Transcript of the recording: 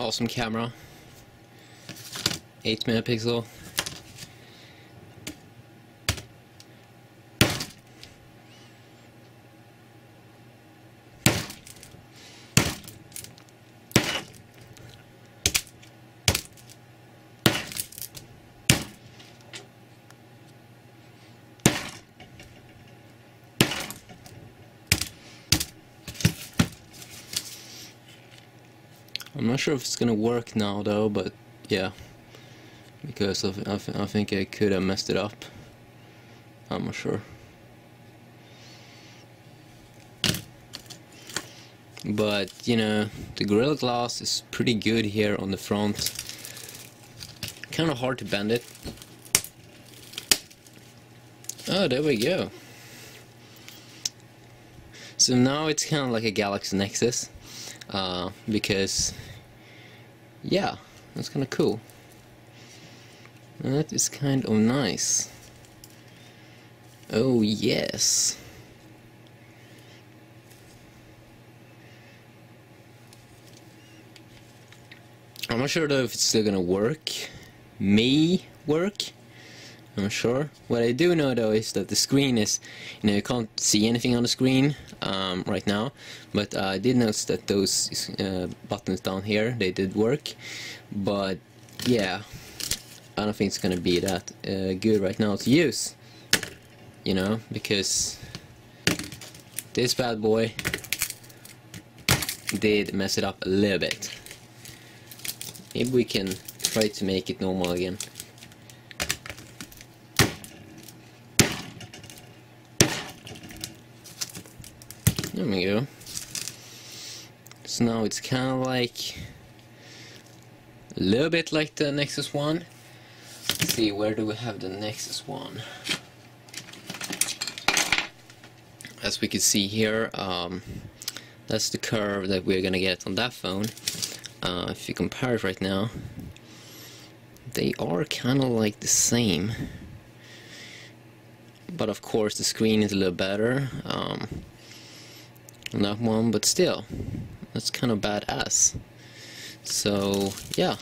Awesome camera. 8 megapixel. I'm not sure if it's gonna work now though, but yeah, because I think I could have messed it up. I'm not sure. But you know, the Gorilla Glass is pretty good here on the front. Kind of hard to bend it. Oh, there we go. So now it's kind of like a Galaxy Nexus, because yeah, that's kind of cool. That is kind of nice. Oh yes. I'm not sure though if it's still gonna work. May work. I'm not sure. What I do know though is that the screen is, you know, you can't see anything on the screen right now, but I did notice that those buttons down here, they did work. But yeah, I don't think it's gonna be that good right now to use, you know, because this bad boy did mess it up a little bit. Maybe we can try to make it normal again. There we go. So now it's kind of like a little bit like the Nexus 1. Let's see, where do we have the Nexus 1? As we can see here, that's the curve that we're gonna get on that phone. If you compare it right now, they are kind of like the same. But of course the screen is a little better on that one, but still, that's kind of badass. So yeah.